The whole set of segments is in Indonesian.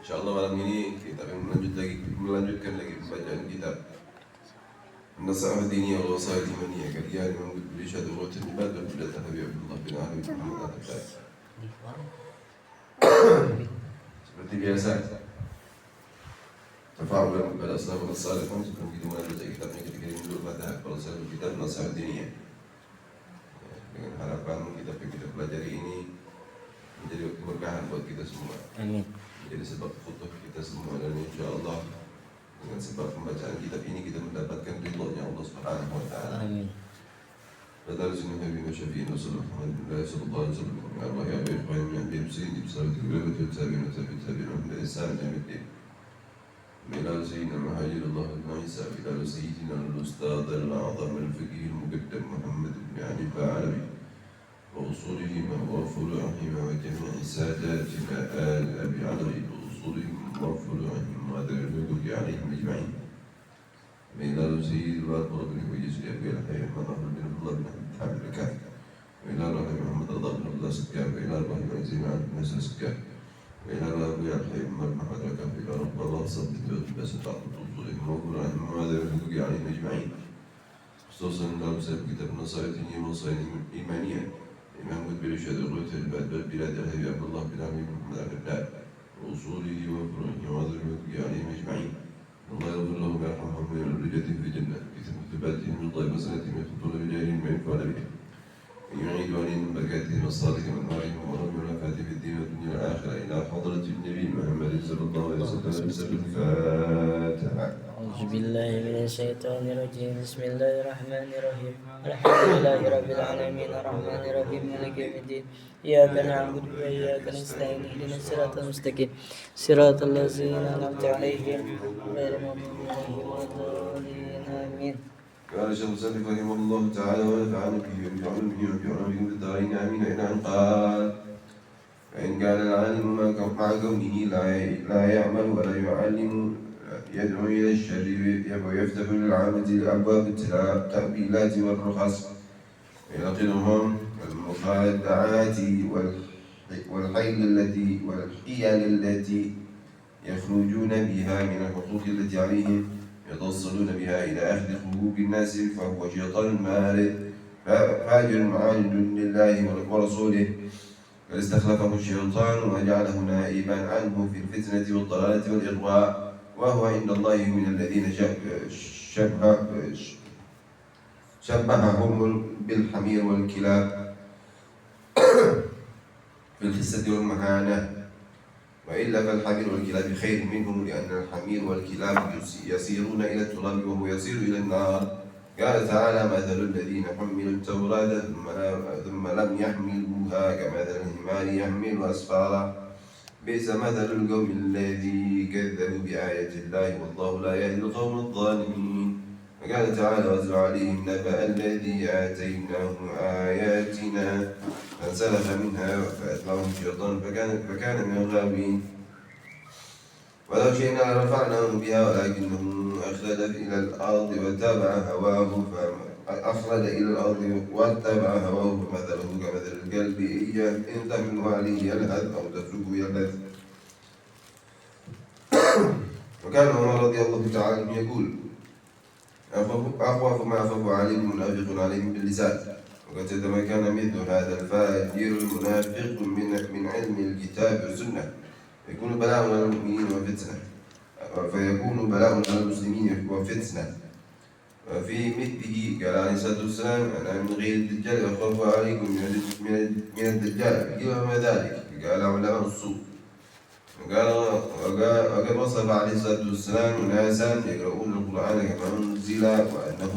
Insyaallah malam ini kita akan melanjutkan lagi pembacaan kitab An-Naseihah Diniyah wal Wasaya Imaniyah karya Imam Ghazali Syadurul Ibad dan Bidat Habib Abdullah bin Ali bin Muhammad Al-Fatih. Seperti biasa, tafa'ulan kepada salafus salihun sebelum kita mulai baca kitabnya kita kirim dulu pada proses kitab An-Naseihah Diniyah. Dengan harapan kitab yang kita pelajari ini menjadi keberkahan buat kita semua. Amin. Jadi sebab futuh kita semua, dan insyaallah dengan sebab pembacaan kitab ini kita mendapatkan ridhonya Allah Subhanahu wa taala. Amin. Fadarsina Nabi Syafi'in sallallahu alaihi wasallam ya Allah ya Rabbi wa min al-muslimin bisawati al-ghurabati wa tabi'in wa tabi'in min al-ihsan al-jamil. Bilal sayyidina Muhammad al-Isa bilal sayyidina al-ustad al-a'zam al-faqih al-muqaddam Muhammad ibn Ali al-Alawi وأصولهما وفروعهما وجميع ساداتنا آل أبي علي وأصولهم وفروعهم وذوي الحقوق عليهم أجمعين. وإلى سيد الوالد ربنا ويجزي أبي الحي محمد بن الله بن حامد الكافي وإلى رحمة محمد رضا بن الله سكان وإلى رحمة زين عبد الناس سكان وإلى أبي الحي محمد الكافي إلى رب الله صدق بس تعطي أصولهم وفروعهم وذوي الحقوق عليهم أجمعين. خصوصا لو سبب كتاب نصائح وصايا إيمانية إمام Ghazali Syadurul Ibad Bidat Habib Abdullah bin Ali bin Muhammad Al-Fatih وأصوله وفروعه وذريته عليهم أجمعين. الله يغفر لهم ويرحمهم ويرجعهم في الجنة بثباتهم من طيب وسنتهم يخطون بجاههم ما ينفعون به ويعيد عليهم من بركاتهم الصالحة من نارهم ورب الفاتح في الدين والدنيا والآخرة إلى حضرة النبي محمد صلى الله عليه وسلم بسر الفاتحة. أعوذ بالله من الشيطان الرجيم. بسم الله الرحمن الرحيم. الحمد لله رب العالمين الرحمن الرحيم مالك يوم الدين إياك نعبد وإياك نستعين اهدنا الصراط المستقيم صراط الذين أنعمت عليهم غير المغضوب عليهم ولا الضالين آمين. قال الشيخ المصنف رحمه الله تعالى ونفعنا به وبعلم به وبعلم به في الدارين آمين. إن قال فإن كان العالم مع كونه لا يعمل ولا يعلم يدعو إلى الشر ويفتح للعامة الأبواب التأويلات والرخص ويلقنهم المخادعات والحيل التي يخرجون بها من الحقوق التي عليهم يتوصلون بها إلى أخذ حقوق الناس فهو شيطان مارد فاجر معاند لله ورسوله قد استخلفه الشيطان وجعله نائبا عنه في الفتنة والضلالة والإغواء وهو عند الله من الذين شبههم بالحمير والكلاب في الخسة والمهانة. وإلا فالحمير والكلاب خير منهم لأن الحمير والكلاب يسيرون إلى التراب وهو يسير إلى النار. قال تعالى مثل الذين حملوا التوراة ثم لم يحملوها كمثل الحمار يحمل أسفارا بئس مثل القوم الذي كذبوا بآيات الله والله لا يهدي القوم الظالمين. وقال تعالى واتل عليهم نبأ الذي آتيناه آياتنا فانسلخ منها فأتبعه الشيطان فكان من الغاوين. ولو شئنا لرفعناه بها ولكنه أخلد إلى الأرض واتبع هواه فمثله كمثل الكلب إن تحمل عليه يلهث أو تتركه يلهث. وكان عمر رضي الله تعالى عنه يقول أخوف ما أخاف عليه المنافق عليهم باللسان. وقد تتمكن مثل هذا الفاجر المنافق من علم الكتاب والسنة فيكون بلاء على المؤمنين وفتنة وفتنة. وفي مثله قال عليه الصلاة والسلام أنا من غير الدجال أخاف عليكم من الدجال قيل وما ذلك قال علماء السوء. وقد وصف عليه الصلاة والسلام أناسا يقرؤون القرآن كما أنزل وأنه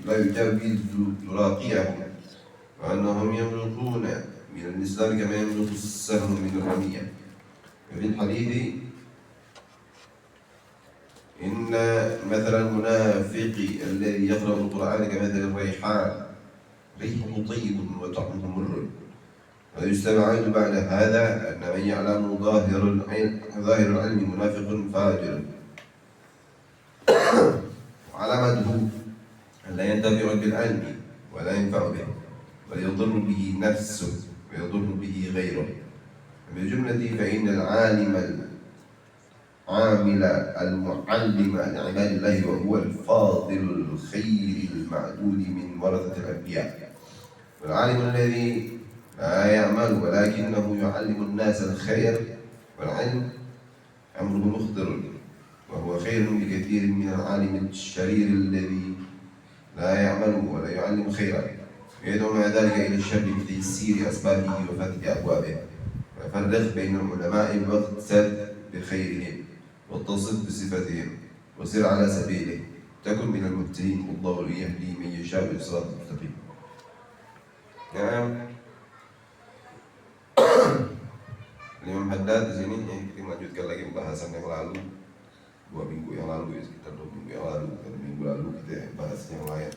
لا يجاوز تراقيهم وأنهم يملكون من الإسلام كما يملك السهم من الرمية. وفي الحديث إن مثل المنافق الذي يقرأ القرآن كمثل الريحان ريحه طيب وطعمه مر. ويستبعد بعد هذا أن من يعلم ظاهر العلم منافق فاجر. وعلامته أن لا ينتفع بالعلم ولا ينفع به بل يضر به نفسه ويضر به غيره. بجملة فإن العالم عامل المعلم لعباد الله وهو الفاضل الخير المعدود من ورثة الأنبياء. والعالم الذي لا يعمل ولكنه يعلم الناس الخير والعلم أمره مخطر، وهو خير بكثير من العالم الشرير الذي لا يعمل ولا يعلم خيرا، يدعو مع ذلك إلى الشر بتيسير أسبابه وفتح أبوابه. وفرق بين العلماء واغتد بخيرهم واتصف بصفتهم وسر على سبيله، تكن من المهتدين، والله يهدي من يشاء إلى صراط مستقيم. Nah, Imam Haddad di sini kita melanjutkan lagi pembahasan yang lalu, 2 minggu yang lalu ya, sekitar 2 minggu yang lalu, 2 minggu lalu kita bahas yang lain.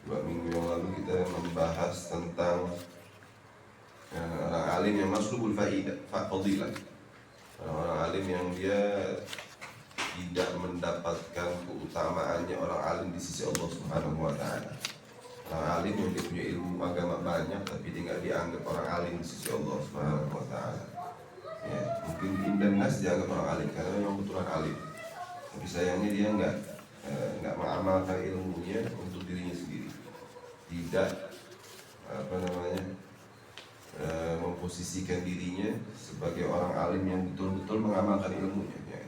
2 minggu yang lalu kita membahas tentang orang alim yang maslubul fadilah, orang alim yang dia tidak mendapatkan keutamaannya orang alim di sisi Allah Subhanahu wa Ta'ala. Orang alim yang dia punya ilmu agama banyak tapi dia nggak dianggap orang alim di sisi Allah Subhanahu wa Ta'ala. Ya, mungkin indah nas dianggap orang alim karena memang betulan alim, tapi sayangnya dia nggak mengamalkan ilmunya untuk dirinya sendiri, tidak memposisikan dirinya sebagai orang alim yang betul-betul mengamalkan ilmunya, ya.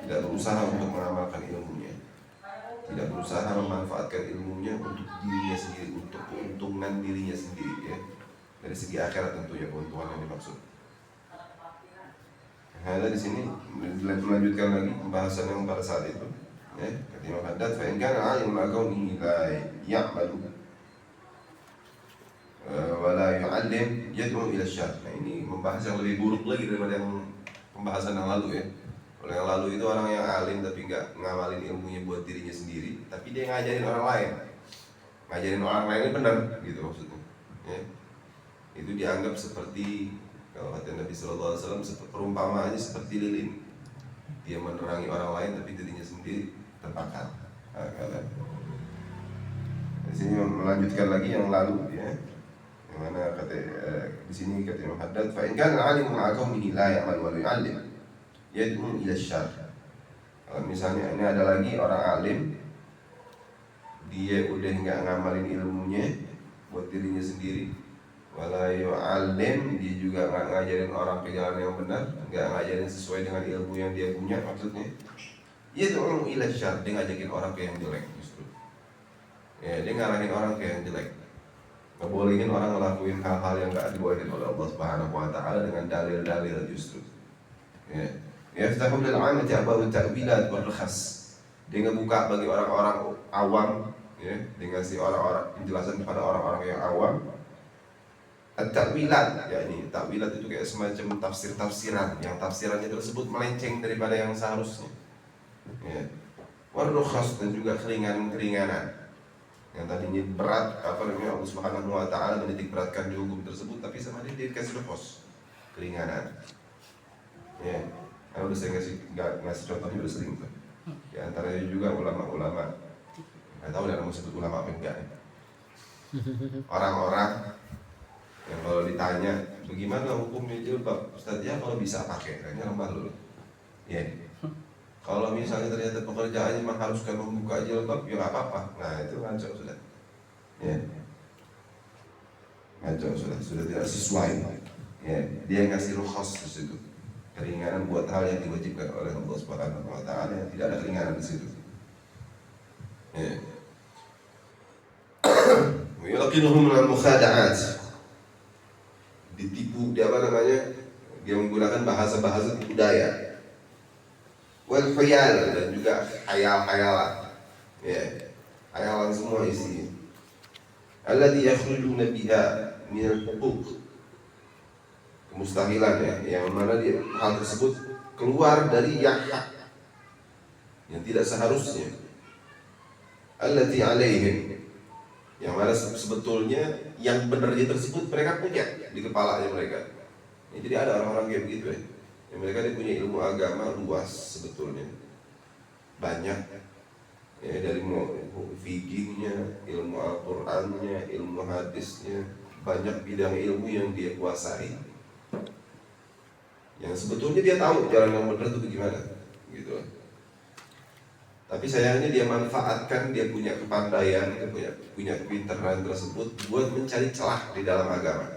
Tidak berusaha untuk mengamalkan ilmunya, tidak berusaha memanfaatkan ilmunya untuk dirinya sendiri, untuk keuntungan dirinya sendiri, ya. Dari segi akhirat tentunya keuntungan yang dimaksud. Ada di sini melanjutkan lagi pembahasan yang pada saat itu, ya. Kata Imam Haddad, fa in kana 'alimun ma'a kaunihi la ya'malu wa la yu'allim yad'u ila syarr. Nah, ini membahas yang lebih buruk lagi daripada yang pembahasan yang lalu, ya. Kalau yang lalu itu orang yang alim tapi nggak ngamalin ilmunya buat dirinya sendiri, tapi dia ngajarin orang lain. Ngajarin orang lain ini benar, gitu maksudnya. Ya. Itu dianggap seperti, kalau kata Nabi Sallallahu Alaihi Wasallam, perumpamaannya seperti lilin. Dia menerangi orang lain tapi dirinya sendiri terbakar. Di sini melanjutkan lagi yang lalu, ya. Yang mana kata di sini kata Imam Haddad, fa in kana al-'alimu ma'a qaumihi la ya'mal wa la yu'allim yad'u ila syarr. Kalau misalnya ini ada lagi orang alim, dia udah nggak ngamalin ilmunya buat dirinya sendiri, wala yu'allim, dia juga nggak ngajarin orang ke jalan yang benar, nggak ngajarin sesuai dengan ilmu yang dia punya, maksudnya yad'u ila syarr, dia ngajakin orang ke yang jelek justru. Ya, dia ngarahin orang ke yang jelek, ngebolehin orang ngelakuin hal-hal yang nggak dibolehin oleh Allah Subhanahu wa Ta'ala dengan dalil-dalil justru. Ya. Yaftahu lil 'amati abwab at-ta'wilat wal rakhas. Dia ngebuka bagi orang-orang awam, ya, dengan si orang-orang penjelasan kepada orang-orang yang awam. At-ta'wilat, yakni ta'wilat itu kayak semacam tafsir-tafsiran yang tafsirannya tersebut melenceng daripada yang seharusnya. Ya. Wal rakhas, dan juga keringanan-keringanan yang tadinya berat, Allah Subhanahu wa Ta'ala menitik beratkan di hukum tersebut, tapi sama dia dikasih rakhas, keringanan. Ya. Udah saya ngasih contohnya udah sering tuh. Di antaranya juga ulama-ulama, nggak tahu dalam sebut ulama apa enggak, ya. Orang-orang yang kalau ditanya bagaimana hukumnya jilbab, Ustaz, ya kalau bisa pakai, kayaknya lemah dulu. Ya. Kalau misalnya ternyata pekerjaannya mengharuskan membuka jilbab, ya nggak apa-apa. Nah itu ngaco sudah. Ya. Ngaco sudah tidak sesuai. Ya. Dia ngasih rukhsah di situ, keringanan buat hal yang diwajibkan oleh Allah Subhanahu wa Ta'ala, yang tidak ada keringanan di situ. Ya. Yulaqinuhum al-mukhada'at. Ditipu, dia dia menggunakan bahasa-bahasa tipu daya. Wal khayal, dan juga khayal-khayalan. Ya. Khayalan semua isinya. Alladhi yakhrujuna biha min al-huquq, mustahilan, ya, yang mana dia, hal tersebut keluar dari yang hak, yang tidak seharusnya. Allati alaihim, yang mana sebetulnya yang benarnya tersebut mereka punya di kepalanya mereka. Ya, jadi ada orang-orang kayak begitu, ya, yang mereka dia punya ilmu agama luas sebetulnya, banyak, ya, dari fikihnya, ilmu Al-Qur'annya, ilmu hadisnya, banyak bidang ilmu yang dia kuasai. yang sebetulnya dia tahu jalan yang benar itu bagaimana, gitu. Tapi sayangnya dia manfaatkan, dia punya kepandaian, dia punya kepintaran tersebut buat mencari celah di dalam agama.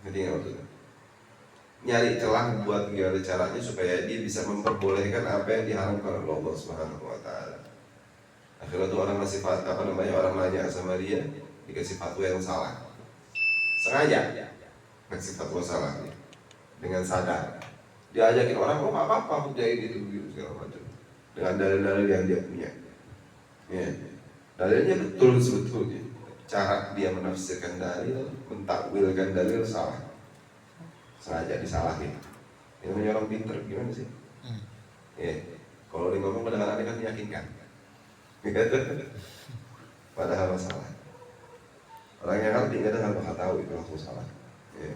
Ngerti nggak maksudnya? Nyari celah buat gimana caranya supaya dia bisa memperbolehkan apa yang diharamkan oleh Allah Subhanahu Wa Taala. Akhirnya tuh orang ngasih orang nanya sama dia, dikasih fatwa yang salah, sengaja ngasih fatwa salah dengan sadar. Dia ajakin orang, oh nggak apa-apa, hujain itu segala macam dengan dalil-dalil yang dia punya. Ya, dalilnya betul sebetulnya. Cara dia menafsirkan dalil, mentakwilkan dalil salah, sengaja disalahin. Ini namanya orang pinter, gimana sih? Ya, kalau dia ngomong kedengarannya kan meyakinkan. Padahal salah. Orang yang ngerti kadang bakal tahu itu langsung salah. Ya.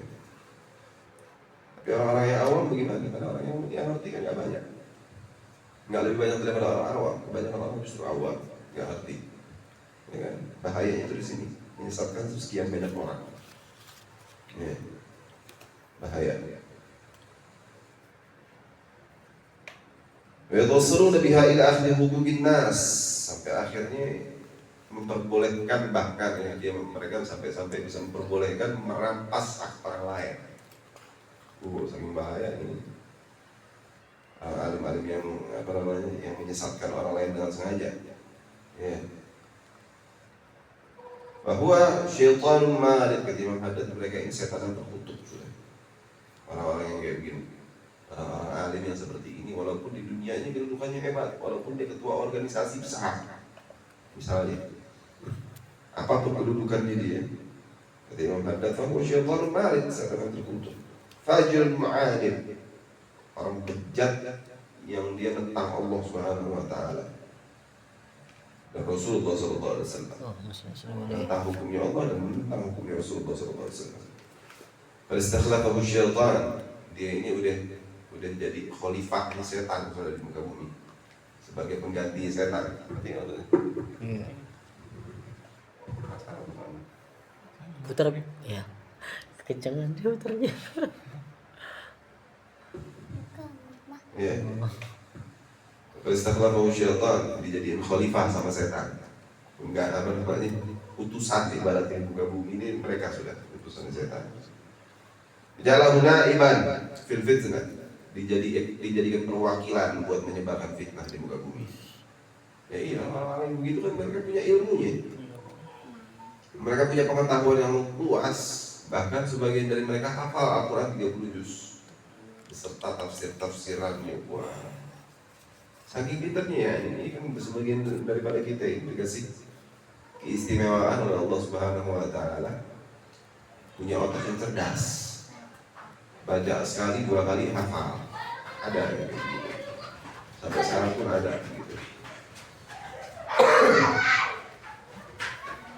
Tapi orang-orang yang awam bagaimana? Karena orang yang ngerti kan nggak banyak. Nggak lebih banyak daripada orang awam. Kebanyakan orang justru awam, nggak ngerti. Ya kan? Bahayanya itu di sini. Menyesatkan sekian banyak orang. Ya. Bahaya. Yatawassaluna biha ila akhli huquqin nas, sampai akhirnya memperbolehkan, bahkan ya, mereka sampai bisa memperbolehkan merampas hak orang lain. Saking bahaya ini. Alim-alim yang yang menyesatkan orang lain dengan sengaja. Ya. Bahwa syaitanun marid, kata Imam Haddad, mereka ini setan yang terkutuk sudah. Orang-orang yang kayak begini, orang-orang alim yang seperti ini, walaupun di dunianya kedudukannya hebat, walaupun dia ketua organisasi besar, misalnya, apapun kedudukan dia, kata Imam Haddad, bahwa syaitanun marid, setan yang terkutuk. Fajr mu'adib, orang bejat yang dia tentang Allah Subhanahu Wa Taala dan Rasulullah Sallallahu Alaihi Wasallam, tentang hukumnya Allah dan tentang hukumnya Rasulullah Sallallahu Alaihi Wasallam. Faistakhlafahu syaitan, dia ini udah jadi khalifahnya setan di muka bumi, sebagai pengganti setan. Berarti putar ya, kekencangan dia putarnya. Ya. Faistakhlafahu syaitan, dijadiin khalifah sama setan. Enggak utusan ibaratnya muka bumi ini, mereka sudah utusan setan. Jalahuna iban fil fitnah, dijadikan perwakilan buat menyebarkan fitnah di muka bumi. Ya iya, orang-orang yang begitu kan mereka punya ilmunya, mereka punya pengetahuan yang luas, bahkan sebagian dari mereka hafal Al-Quran 30 juz beserta tafsir-tafsirannya. Wah, saking pintarnya ya, ini kan sebagian daripada kita ini dikasih keistimewaan oleh Allah Subhanahu Wa Taala, punya otak yang cerdas, baca sekali 2 kali hafal, ada gitu. Sampai sekarang pun ada gitu.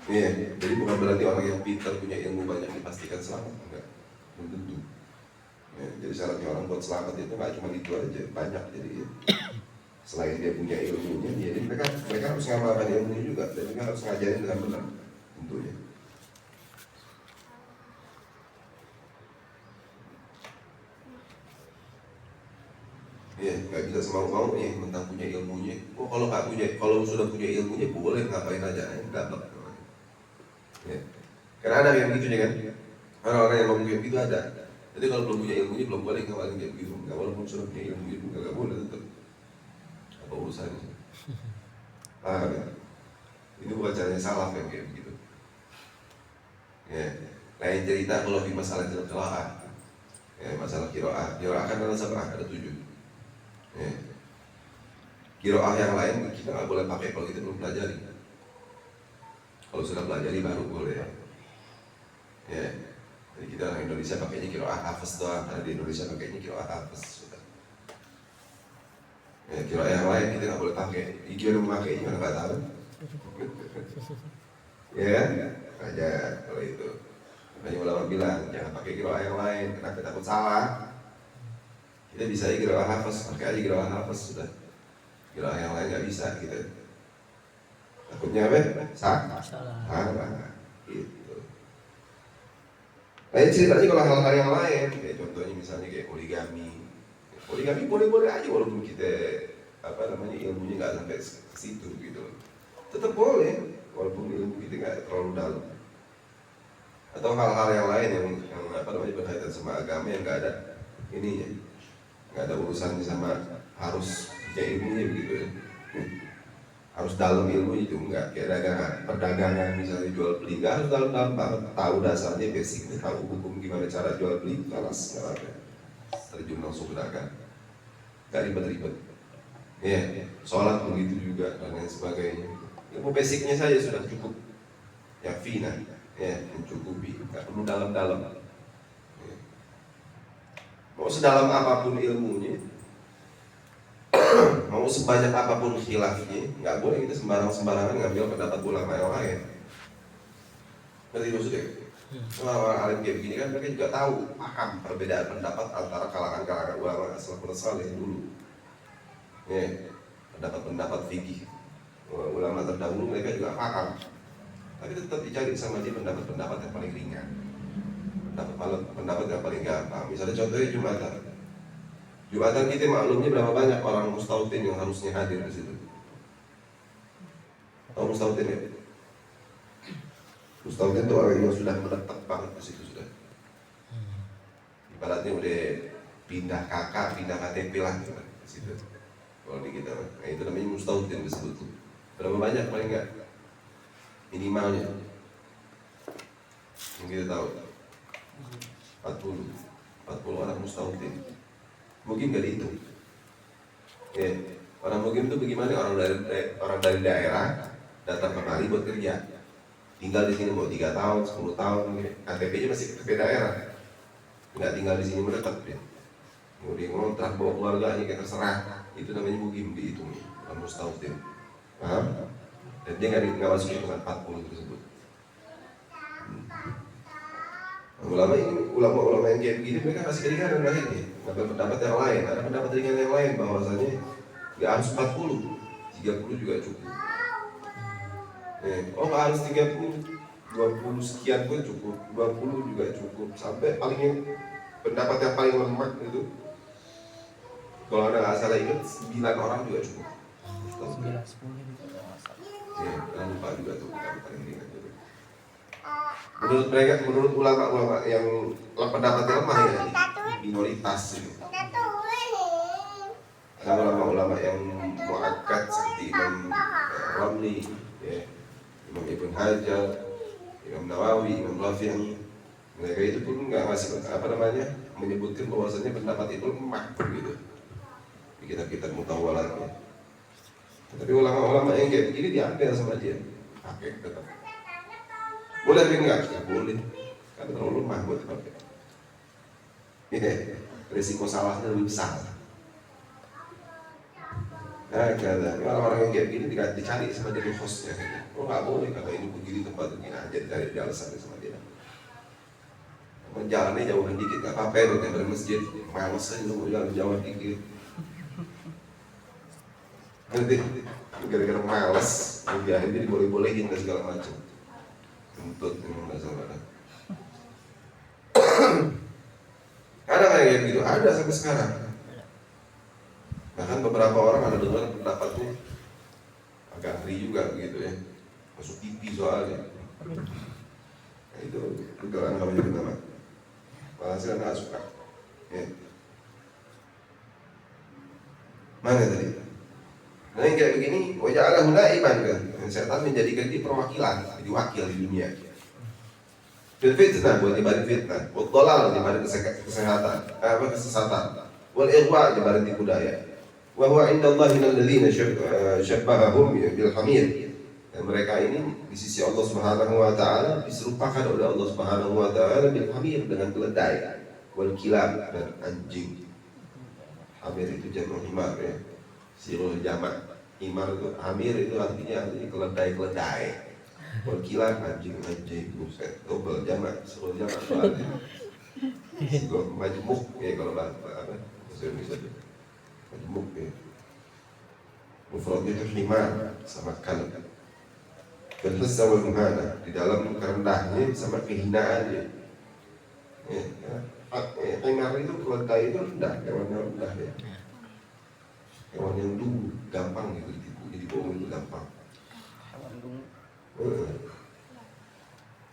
Iya, jadi bukan berarti orang yang pintar punya ilmu banyak dipastikan selamat, enggak, belum tentu. Ya, jadi syaratnya orang buat selamat itu nggak cuma itu aja, banyak. Jadi selain dia punya ilmunya, jadi mereka harus ngamalkan ilmunya juga, dan juga harus ngajarin dengan benar tentunya. Ya, nggak bisa semau-maunya tentang punya ilmunya. Oh, kalau sudah punya ilmunya boleh ngapain aja, dapat. Ya. Karena ada yang begitu kan, orang-orang yang ngomong kayak begitu ada. Jadi kalau belum punya ilmunya belum boleh ngapain kayak begitu. Nggak, walaupun sudah punya ilmu nggak boleh tetap. Apa urusannya? Ya. Ini bukan caranya salaf yang kayak begitu. Ya. Lain cerita kalau di masalah qiraah. Ya, masalah qiraah kan ada seberapa, ada 7. Ya. Qiraah yang lain kita nggak boleh pakai kalau kita belum pelajari. Kalau sudah pelajari baru boleh. Ya. Jadi kita orang Indonesia pakainya qiraah hafaz doang, karena di Indonesia pakainya qiraah hafaz sudah. Ya, qiraah yang lain kita nggak boleh pakai. Gimana memakainya nggak tahu. Ya, aja kalau itu. Banyak ulama bilang jangan pakai qiraah yang lain, karena kita takut salah. Kita bisa aja qiraah hafaz, pakai aja qiraah hafaz sudah. Qiraah yang lain nggak bisa gitu. Takutnya apa? Salah. Gitu. Lain ceritanya kalau hal-hal yang lain, kayak contohnya misalnya kayak poligami. Poligami boleh-boleh aja walaupun kita ilmunya nggak sampai ke situ gitu. Tetap boleh walaupun ilmu kita nggak terlalu dalam. Atau hal-hal yang lain yang berkaitan sama agama yang nggak ada ininya, nggak ada urusannya sama harus kayak ilmunya begitu ya. Harus dalam ilmu itu enggak, kayak dagangan, perdagangan misalnya jual beli nggak harus dalam banget, tahu dasarnya basicnya, tahu hukum gimana cara jual beli, kelas nggak ada, terjun langsung ke dagang, nggak ribet-ribet. Ya, sholat begitu juga dan lain sebagainya. Ilmu basicnya saja sudah cukup, ya fina, ya mencukupi, nggak perlu dalam-dalam. Ya. Mau sedalam apapun ilmunya, mau sebanyak apapun khilafnya, nggak boleh kita sembarangan ngambil pendapat ulama yang lain. Ngerti maksudnya? Orang-orang alim kayak begini kan mereka juga tahu, paham perbedaan pendapat antara kalangan-kalangan ulama salafus saleh dulu. Ya, pendapat-pendapat fikih ulama terdahulu mereka juga paham. Tapi tetap dicari sama dia pendapat-pendapat yang paling ringan, pendapat yang paling gampang. Misalnya contohnya Jumatan kita maklumnya berapa banyak orang mustautin yang harusnya hadir di situ. Tahu mustautin ya? Mustautin itu orang yang sudah menetap banget di situ sudah. Ibaratnya udah pindah kakak, pindah KTP lah gitu, di situ. Kalau di kita, nah itu namanya mustautin disebut tuh. Berapa banyak paling enggak? Minimalnya yang kita tahu 40 orang mustautin. Mungkin gak dihitung. Ya, orang mungkin itu bagaimana? Orang dari daerah datang kemari buat kerja, tinggal di sini mau 3 tahun, 10 tahun, KTP-nya masih KTP daerah, nggak tinggal di sini menetap ya. Kemudian ngontrak bawa keluarganya kayak terserah, itu namanya mungkin dihitung, bukan mustautin. Paham? Dan dia nggak masuk hitungan 40 tersebut. Ulama yang kayak begini mereka kasih keringanan akhirnya. Ngambil pendapat yang lain, ada pendapat ringan yang lain bahwasanya nggak harus 40, 30 juga cukup. Nggak harus 30, 20 sekian pun cukup, 20 juga cukup, sampai paling pendapat yang paling lemah itu, kalau anda nggak salah ingat 9 orang juga cukup. 9, 10 juga nggak masalah. Jangan lupa juga tuh pendapat paling ringan itu. Menurut ulama-ulama yang pendapatnya lemah ya, minoritas itu. Ada ulama-ulama yang muakkad seperti Imam Ramli, ya, Imam Ibn Hajar, Imam Nawawi, Imam Rafi'i. Mereka itu pun nggak ngasih menyebutkan bahwasanya pendapat itu lemah gitu di kitab-kitab mutawalatnya. Tapi ulama-ulama yang kayak begini diambil sama dia, pakai tetap. Boleh tapi enggak? Ya boleh, karena terlalu lemah buat dipakai. Risiko salahnya lebih besar. Nah, orang-orang yang kayak gini dicari sama dari hostnya. Oh nggak boleh, kalau ini begini tempat begini aja, dicari di alasan sama dia. Jalannya jauhan dikit, nggak apa-apa ya, dari masjid, males aja mau jalan jauh dikit. Nanti gara-gara males, biarin dia diboleh-bolehin dan segala macam. Untuk memang nggak salah. Ada kayak gitu, ada sampai sekarang. Bahkan beberapa orang ada dengar pendapatnya agak ngeri juga begitu ya, masuk TV soalnya. Nah, itu dugaan namanya pertama. Malah saya nggak suka. Ya. Mana tadi? Nah yang kayak begini, wajah naiban kan, setan menjadikan dia perwakilan, jadi wakil di dunia. Fitnah buat nyebarin fitnah, buat dolal nyebarin kesesatan, wal ighwa nyebarin tipu daya. Wa huwa indallahi alladzina syabbahahum bil hamir. Dan mereka ini di sisi Allah Subhanahu wa taala diserupakan oleh Allah Subhanahu wa taala bil hamir, dengan keledai, wal kilab, dan anjing. Hamir itu jamak himar ya. Sirul jamak, himar itu, hamir itu artinya keledai. Wal kilab, anjing, buset, double jamak, sirul jamak soalnya. Majmuk ya kalau bahasa Indonesia itu. Majmuk ya. Mufradnya itu himar sama kalb. Dan wal muhana, di dalam kerendahnya sama kehinaannya. Ya, himar itu keledai itu rendah, hewannya rendah ya. Hewan yang dulu gampang gitu ditipu, jadi bohong itu gampang. Hewan dulu.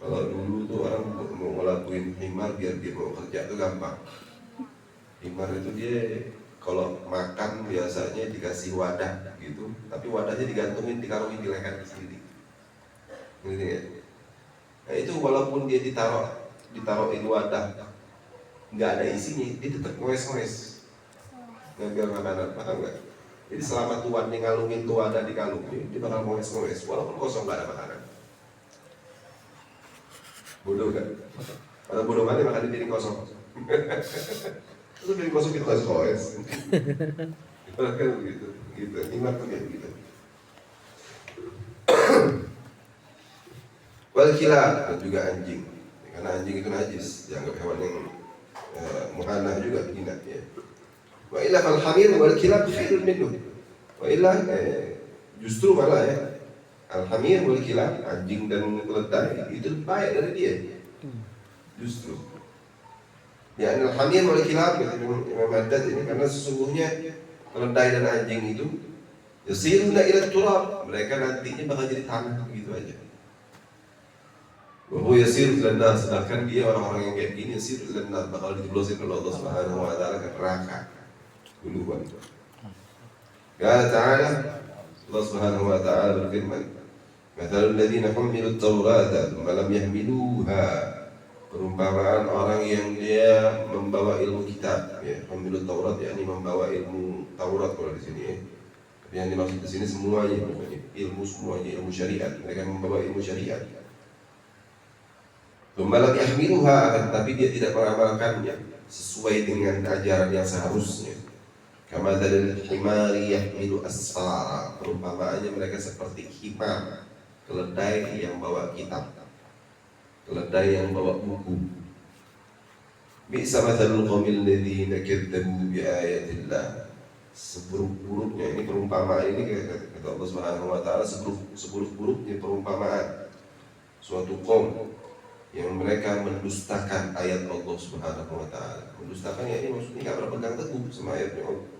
Kalau dulu tuh orang mau ngelakuin himar biar dia mau kerja itu gampang. Himar itu dia kalau makan biasanya dikasih wadah gitu, tapi wadahnya digantungin, dikarungin di leher sendiri. Gitu ya. Nah itu walaupun dia ditaruhin wadah nggak ada isinya, dia tetap ngoes-ngoes ngambil makanan, paham nggak? Jadi selama tuan ngalungin tuh wadah di kalung, dia bakal ngoes-ngoes walaupun kosong nggak ada makanan. Bodoh kan? Kalau bodoh kan makan di piring kosong. Itu piring kosong itu kasih ngoes. Kan begitu, gitu. Himar tuh kayak begitu. Wal kilab dan juga anjing, karena anjing itu najis, dianggap hewan yang muhanah juga hina ya. Wa illa fal hamir wal kilab khairun minhu. Wa illa justru malah ya al hamir wal kilab, anjing dan keledai itu baik dari dia. Justru. Ya al hamir wal kilab kata Imam Haddad ini, karena sesungguhnya keledai dan anjing itu yasiruna ila turab, mereka nantinya bakal jadi tanah begitu aja. Bahwa yasir nar, sedangkan dia orang-orang yang kayak gini yasir nar, bakal dijeblosin oleh Allah Subhanahu wa taala ke neraka duluan. Qala ta'ala, Allah Subhanahu wa taala berfirman, "Mathalul ladzina humilut tawrata tsumma lam yahmiluha." Perumpamaan orang yang dia membawa ilmu kitab, ya, humilut Taurat yakni membawa ilmu Taurat kalau di sini ya. Yang dimaksud di sini semuanya, ilmu semuanya, ilmu syariat. Mereka membawa ilmu syariat. Membalak yahmiluha, tapi dia tidak mengamalkannya sesuai dengan ajaran yang seharusnya. Kama dalil himari yahmilu asfara, perumpamaannya mereka seperti himar, keledai yang bawa kitab, keledai yang bawa buku. Bi'sa mathalul qaumil ladzina kadzdzabu bi ayatillah. Seburuk-buruknya ini perumpamaan ini, kata Allah Subhanahu wa taala, seburuk-buruknya perumpamaan suatu kaum yang mereka mendustakan ayat Allah Subhanahu wa taala. Mendustakan ya ini maksudnya enggak berpegang teguh sama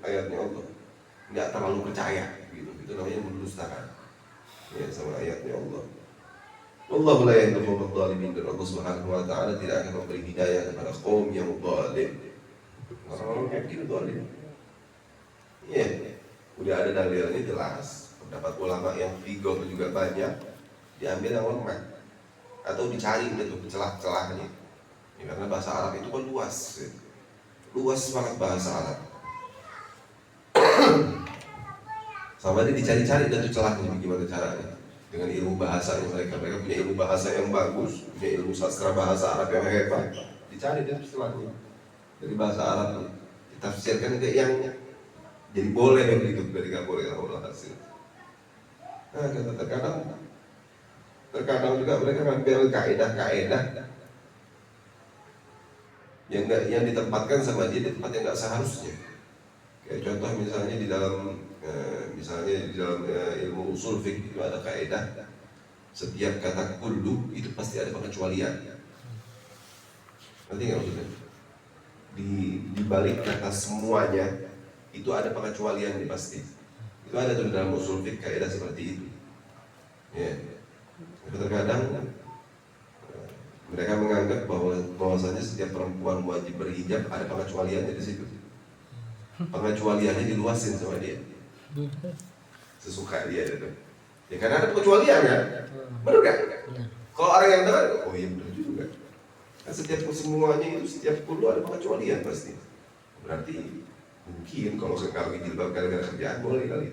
ayatnya Allah. Enggak terlalu percaya gitu. Itu namanya mendustakan. Ya, sama ayatnya Allah. Wallahu la yahdil qawmal dhalimin, dan Allah Subhanahu wa taala tidak akan memberi hidayah kepada kaum yang zalim. Orang-orang yang gitu zalim. Ya, udah ada dalilnya jelas. Pendapat ulama yang fiqh juga banyak, diambil yang lemah atau dicari itu celah-celahnya ya, karena bahasa Arab itu kan luas ya. Luas banget bahasa Arab. Sama dia dicari-cari dan celahnya gimana caranya dengan ilmu bahasanya. Mereka punya ilmu bahasa yang bagus, punya ilmu sastra bahasa Arab yang hebat, dicari dan celahnya dari bahasa Arab ditafsirkan ke yang jadi boleh begitu, dari nggak boleh Allah hasil. Nah, terkadang juga mereka ngambil kaidah-kaidah yang ditempatkan sama dia di tempat yang nggak seharusnya. Kayak contoh misalnya di dalam ilmu usul fiqh itu ada kaidah, setiap kata kullu itu pasti ada pengecualian. Nanti nggak maksudnya? Di balik kata semuanya itu ada pengecualian pasti. Itu ada tuh dalam usul fiqh kaidah seperti itu. Ya. Terkadang mereka menganggap bahwasanya setiap perempuan wajib berhijab, ada pengecualiannya di situ. Pengecualiannya diluasin sama dia, sesuka dia itu. Ya karena ada pengecualian kan, benar kan? Kalau orang yang dengar, oh iya benar juga. Kan setiap semuanya itu setiap kulo ada pengecualian pasti. Berarti mungkin kalau sekarang jilbab gara-gara kerjaan boleh kali.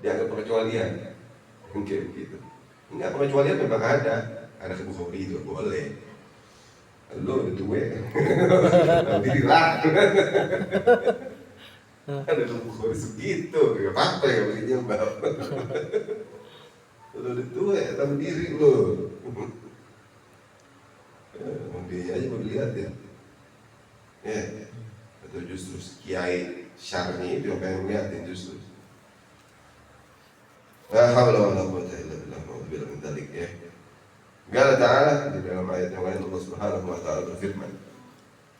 Dianggap pengecualian. Mungkin begitu. Enggak, pengecualian memang ada kebuka itu boleh. Lo itu gue, tapi dilarang. Ada kebuka segitu, nggak apa-apa ya beli jilbab. Lo itu gue, tahu diri lo. Dia aja mau dilihat ya. Ya, atau justru kiai syarni itu yang pengen ngeliatin justru. La haula wala quwwata illa billah, naudzubillah min dzalik ya. Qala ta'ala di dalam ayat yang lain Allah Subhanahu wa taala berfirman,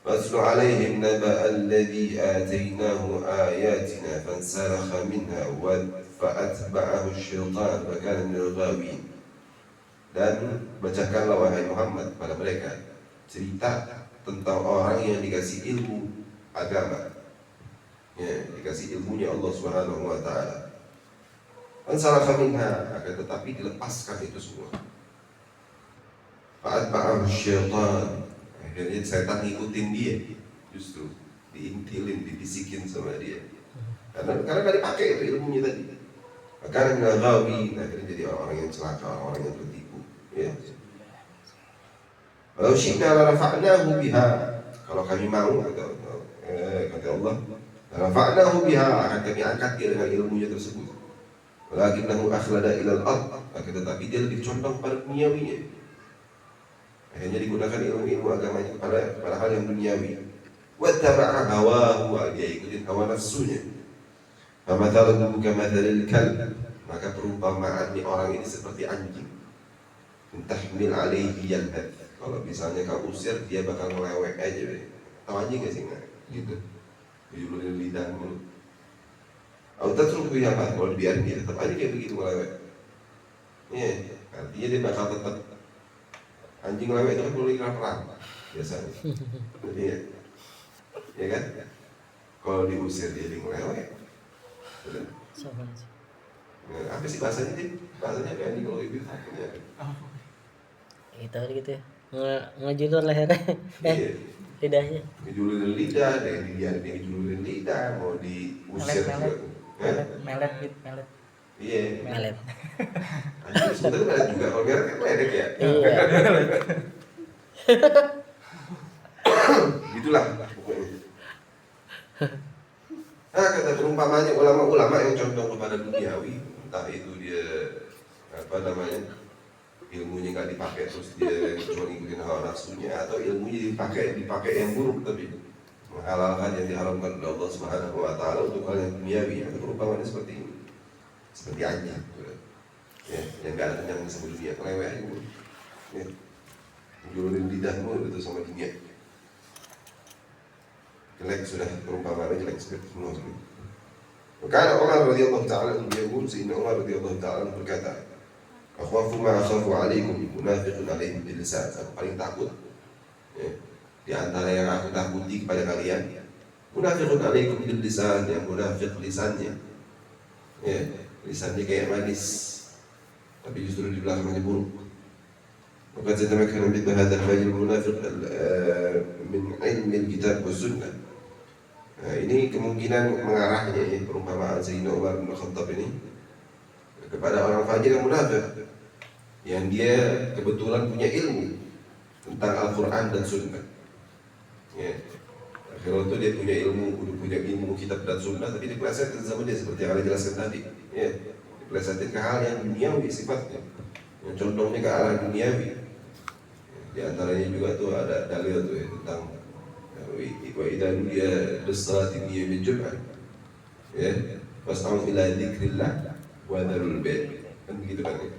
"Waslu 'alaihim naba'a alladhi atainahu ayatina fansalakha minha wa fa'atba'ahu asy-syaitan fa kana minal ghawin." Dan bacakanlah wahai Muhammad pada mereka cerita tentang orang yang dikasih ilmu agama, ya, dikasih ilmunya Allah Subhanahu wa taala. Fansalakha minha, akan tetapi dilepaskan itu semua. Fa'atba'ahu asy-syaitan, akhirnya setan ngikutin dia, justru diintilin, dibisikin sama dia. Karena nggak dipakai itu ilmunya tadi. Karena minal ghawin, akhirnya jadi orang-orang yang celaka, orang-orang yang tertipu. Ya. Kalau syi'na la rafa'nahu biha, kalau kami mau kata Allah, la rafa'nahu biha, akan kami angkat dia dengan ilmunya tersebut. Walakinnahu akhlada ilal ard, akan tetapi dia lebih condong pada duniawinya. Akhirnya digunakan ilmu-ilmu agamanya pada hal yang duniawi. Wattaba'a hawahu, dia ikutin hawa nafsunya. Famathaluhu kamathalil kalb, maka perumpamaan orang ini seperti anjing. Tahmil alaihi yalhad, kalau misalnya kau usir dia bakal melewek aja deh. Tahu anjing gak sih? Nggak gitu, dijulurin lidah mulu. Atau tatruku ya Pak, kalau dibiarin dia tetap aja kayak begitu melewek. Iya, artinya dia bakal tetap. Anjing melewek itu kan boleh perang biasanya. Jadi ya kan? Kalau diusir dia melewek. Apa sih bahasanya dia? Bahasanya kayak anjing kalau ibu takutnya. Itu gitu ya, ngejulur lehernya, lidahnya. Ngejulurin lidah, ada yang ngejulurin lidah, mau diusir juga. Melet. Iya. Melet. Anjing sebetulnya melet juga, kalau melet kan melet ya. Iya. Gitulah pokoknya. Nah, kata perumpamanya ulama-ulama yang condong kepada duniawi, entah itu dia apa namanya, ilmunya nggak dipakai terus dia cuma ngikutin hawa nafsunya, atau ilmunya dipakai yang buruk tapi menghalalkan yang diharamkan oleh Allah Subhanahu wa taala untuk hal yang duniawi. Ada perumpamaan seperti ini, seperti anjing, ya, yang nggak ada kenyang sama dunia, kelewek aja, ya, julurin lidahmu itu sama dunia. Jelek sudah, perumpamaannya jelek semua. Karena Umar radhiyallahu taala yaqul, Sayyidina Umar radhiyallahu taala berkata, "Akhwafu ma akhafu alaikum munafiqun alaihim bil lisan." Aku paling takut, ya, di antara yang aku takuti kepada kalian, munafiqun alaikum bil lisan, yang munafik lisannya, ya, lisannya kayak manis tapi justru di belakangnya buruk. Maka tatamakkan min hadha al-fajr munafiq min ilmi al-kitab wa sunnah. Nah, ini kemungkinan mengarahnya, ya, perumpamaan Sayyidina Umar bin Khattab ini kepada orang fajir yang munafik, yang dia kebetulan punya ilmu tentang Al-Quran dan Sunnah. Ya. Akhirnya itu dia punya ilmu kitab dan Sunnah, tapi dipelesetkan sama dia seperti yang Anda jelaskan tadi. Ya. Dipelesetkan ke hal yang duniawi sifatnya, yang condongnya ke arah duniawi. Di antaranya juga tuh ada dalil tuh, ya, tentang wa idza nudiya lis-salati min yaumil jum'ah, ya, fas'au ila dzikrillah wa dzarul bai', kan begitu kan, ya.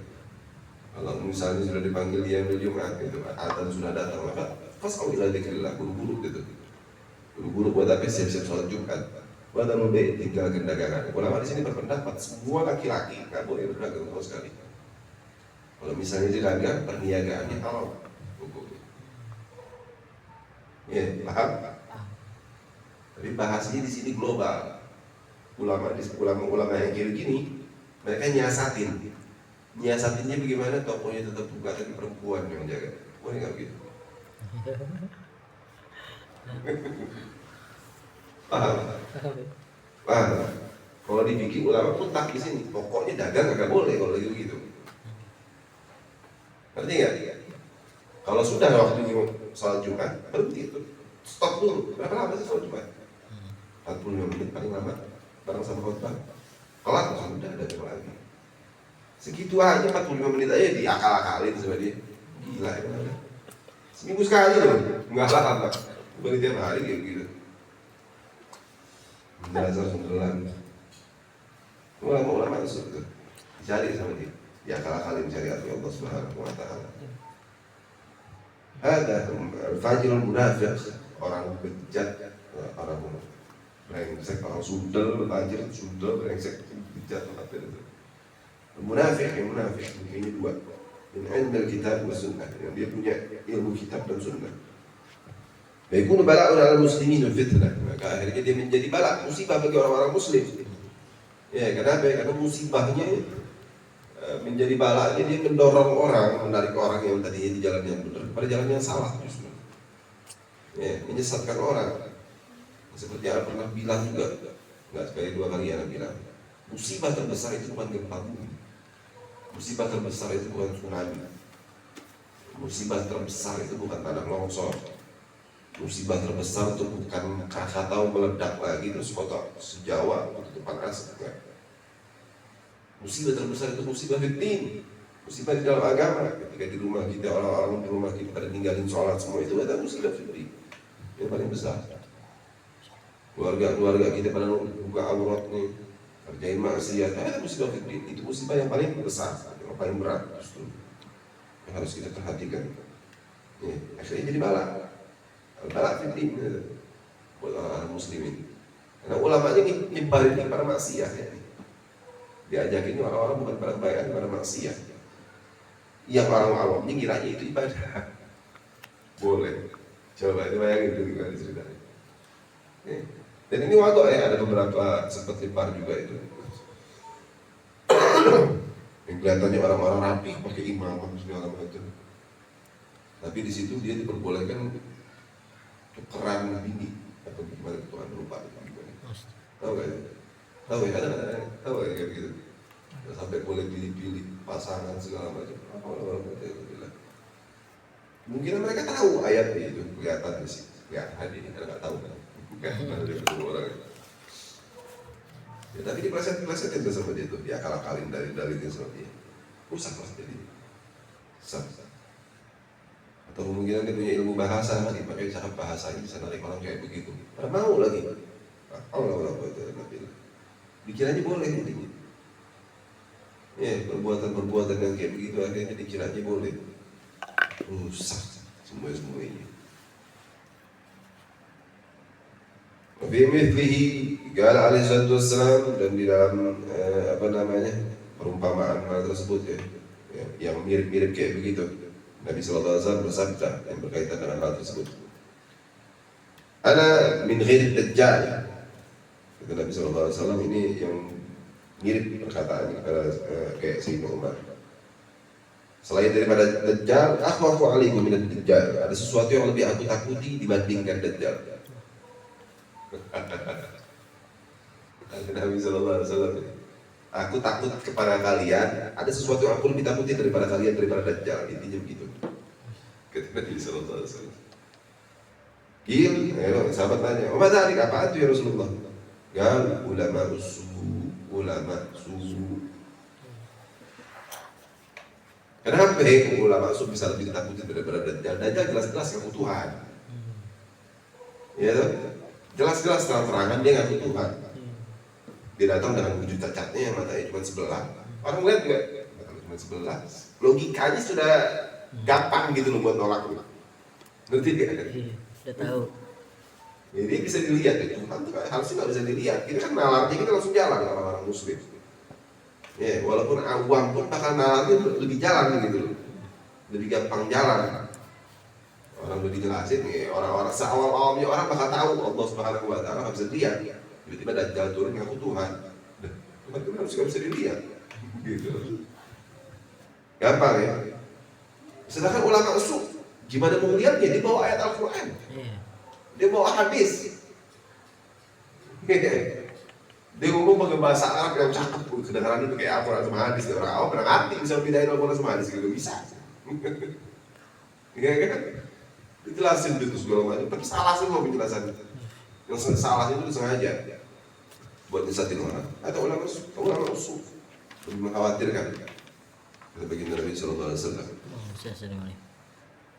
Kalau misalnya sudah dipanggil dia yaumil Jumat gitu, adzan sudah datang, maka fas'au ila dzikrillah, buru-buru gitu. Buru-buru buat apa? Siap-siap sholat Jumat. Wa dzarul bai', tinggalkan dagangan. Ulama di sini berpendapat semua laki-laki enggak boleh berdagang sama sekali. Kalau misalnya dia dagang, perniagaannya haram. Ya, paham? Tapi bahasanya di sini global. Ulama yang kiri gini, mereka nyiasatinnya bagaimana? Tokonya tetap buka tapi perempuan yang jaga. Boleh nggak begitu? Paham? Paham? Kalau dibikin ulama pun tak di sini. Pokoknya dagang nggak boleh kalau gitu. Ngerti nggak? Kalau sudah waktunya sholat Jumat, berhenti itu. Stop dulu. Berapa lama sih sholat Jumat? 45 menit paling lama. Bareng sama khotbah. Kelar langsung udah ada lagi. Segitu aja 45 menit aja diakal-akalin sama dia. Gila ya benar. Seminggu sekali loh. Enggak lah. Bukan tiap hari kayak gitu. Dasar sundelan. Ulama-ulama itu tuh. Dicari sama dia. Diakal-akalin cari hati Allah Subhanahu wa taala. Ada al-fajirul munafiq, orang bejat, orang brengsek, orang sundel, fajir, sundel, brengsek, bejat, apa itu? Munafik, yang munafik, ini dua. Yang ilmu kitab dan sunnah, yang dia punya ilmu kitab dan sunnah. Baikun bala'un ala muslimin fitnah, maka akhirnya dia menjadi bala, musibah bagi orang-orang muslim. Ya, kenapa? Karena musibahnya menjadi balanya dia mendorong orang, menarik orang yang tadinya di jalan yang benar pada jalan yang salah justru. Ya, menyesatkan orang. Seperti yang pernah bilang juga, nggak sekali dua kali yang bilang, musibah terbesar itu bukan gempa bumi, musibah terbesar itu bukan tsunami, musibah terbesar itu bukan tanah longsor, musibah terbesar itu bukan Krakatau meledak lagi terus kota sejawa tutupan asap. Musibah terbesar itu musibah fitin, musibah di dalam agama. Ketika di rumah kita, orang-orang di rumah kita pada ninggalin sholat semua, itu ada musibah fitin yang paling besar. Keluarga kita pada buka aurat nih, kerjain maksiat, ada musibah fitin. Itu musibah yang paling besar, yang paling berat justru, yang harus kita perhatikan. Ya, akhirnya jadi bala fitin buat orang muslimin. Karena ulamanya nyebarin kepada maksiat ya. Diajakin orang-orang bukan pada kebaikan, pada maksiat. Yang orang awamnya kiranya itu ibadah. Boleh. Coba dibayangin dulu kan ceritanya. Dan ini waktu ya, ada beberapa seperti bar juga itu. Yang kelihatannya orang-orang rapi pakai imam segala macam. Tapi di situ dia diperbolehkan tukeran bini atau gimana tukeran lupa itu gimana. Tahu gak ya? Tahu ya, tahu ya kayak gitu. Sampai boleh pilih-pilih pasangan segala macam. Apa orang itu bilang? Mungkin mereka tahu ayatnya itu kelihatan di situ. Ya, hadir ini nggak tahu kan? Bukan ada ketemu orang. Ya, tapi dipleset-plesetin sama dia tuh. Dia akal-akalin dari itu sama dia. Rusak lah jadi. Rusak. Atau kemungkinan dia punya ilmu bahasa, dipakai cakap bahasanya bisa narik orang kayak begitu. Mau lagi. Allah itu bilang. Dikiranya boleh intinya. Ya, perbuatan yang kayak begitu akhirnya dikiranya boleh. Rusak semuanya. Fi mithlihi qala alaihi salatu wassalam, dan di dalam perumpamaan hal tersebut ya, yang mirip-mirip kayak begitu. Nabi sallallahu alaihi wasallam bersabda yang berkaitan dengan hal tersebut. Ana min ghairi dajjal. Kata Nabi sallallahu alaihi wasallam, ini yang mirip perkataannya kayak Sayyidina Umar. Selain daripada Dajjal, akhwafu alaikum minad Dajjal. Ada sesuatu yang lebih aku takuti dibandingkan Dajjal. Kata Nabi sallallahu alaihi wasallam, aku takut kepada kalian, ada sesuatu yang aku lebih takuti daripada kalian daripada Dajjal. Intinya begitu. Kata Nabi sallallahu alaihi wasallam. Sahabat tanya, "Oh, madzalik, apa itu ya Rasulullah?" Gal ulama su. Kenapa ulama su bisa lebih ditakuti daripada Dajjal? Dajjal jelas-jelas ngaku Tuhan. Ya toh? Jelas-jelas terang-terangan dia ngaku Tuhan. Dia datang dengan wujud cacatnya yang matanya cuma sebelah. Orang lihat enggak? Matanya cuma sebelah. Logikanya sudah gampang gitu loh buat nolak. Ngerti enggak? Udah tahu. Jadi bisa dilihat ya, Tuhan tuh harusnya nggak bisa dilihat. Kita kan nalarnya kita langsung jalan orang-orang muslim. Ya, walaupun awam pun bakal nalarnya lebih jalan gitu loh, lebih gampang jalan. Orang udah dijelasin ya, orang-orang seawal-awalnya orang bakal tahu Allah Subhanahu Wa Taala nggak bisa dilihat. Tiba-tiba Dajjal turun ngaku Tuhan. Tuhan itu harus nggak bisa dilihat. Gitu. Gampang ya. Sedangkan ulama usul gimana mau lihatnya? Dia bawa ayat Al-Quran. Dia bawa hadis. Dia ngomong pakai bahasa Arab yang cakep, kedengaran itu kayak Al-Quran sama hadis. Orang awam pernah ngerti bisa bedain Al-Quran sama hadis, gitu bisa. Iya kan? Dijelasin itu segala macam, tapi salah semua penjelasannya. Yang salahnya itu sengaja buat disatin orang. Atau ulama usul lebih mengkhawatirkan. Kata baginda Nabi sallallahu alaihi wasallam.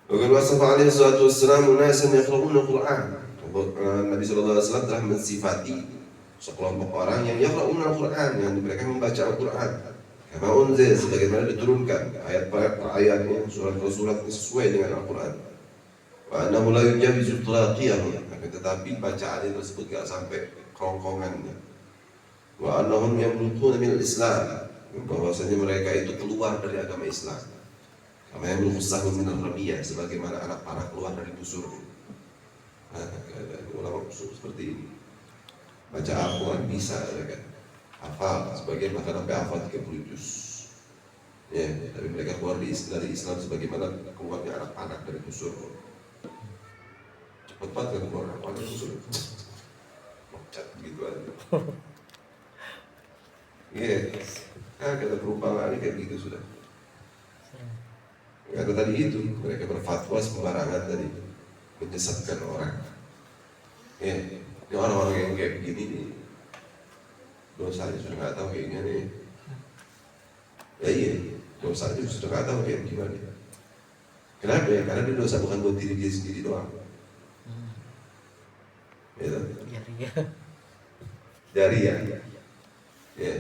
Wa wasafa alaihi salatu wassalam unasan yaqra'una al-Qur'an. Nabi sallallahu alaihi wasallam telah mensifati sekelompok orang yang yaqra'una al-Qur'an, yang mereka membaca Al-Qur'an. Kama unzil, sebagaimana diturunkan ayat per ayatnya, surat per surat sesuai dengan Al-Qur'an. Wa annahu la yujawizu tulaqiyahu, tetapi bacaannya tersebut gak sampai kerongkongannya. Wa annahum yamruquna min al-Islam, bahwasanya mereka itu keluar dari agama Islam. Kama yamruqu as-sahmu min ar-ramiyah, sebagaimana anak panah keluar dari busur. Nah, ulama usul seperti ini. Baca Al-Quran bisa, ya kan? Hafal, sebagian bahkan sampai hafal 30 juz. Ya, tapi mereka keluar dari Islam sebagaimana keluarnya anak panah dari busur. Cepat kan keluar anak panah dari busur. Loncat begitu aja. Iya, kata perumpamaan ini kayak begitu sudah. Kata tadi itu, mereka berfatwa sembarangan tadi, menyesatkan orang. Ya, ini orang-orang yang kayak begini nih, dosanya sudah nggak tahu kayak gimana nih. Ya iya, dosanya sudah nggak tahu kayak gimana. Kenapa ya? Karena dia dosa bukan buat diri dia sendiri doang. Ya, dari ya. Ya,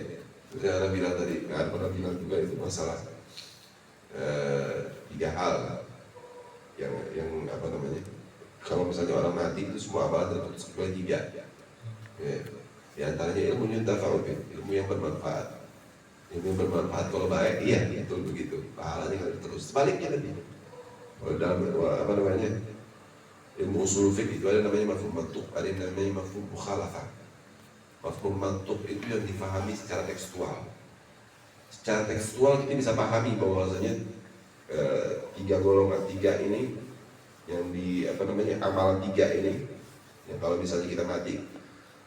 terus yang Anda bilang tadi, kan pernah bilang juga itu masalah 3 hal yang apa namanya? Kalau misalnya orang mati itu semua amalan terputus kecuali 3. Ya, di antaranya ilmu yuntafa'u, ilmu yang bermanfaat. Ilmu yang bermanfaat kalau baik, iya betul begitu. Pahalanya nggak terus. Sebaliknya lebih. Kalau dalam apa namanya? Ilmu usul fiqh itu ada namanya mafhum mantuq, ada yang namanya mafhum mukhalafah. Mafhum mantuq itu yang difahami secara tekstual. Secara tekstual kita bisa pahami bahwasanya 3 golongan 3 ini yang di apa namanya amalan 3 ini, yang kalau misalnya kita mati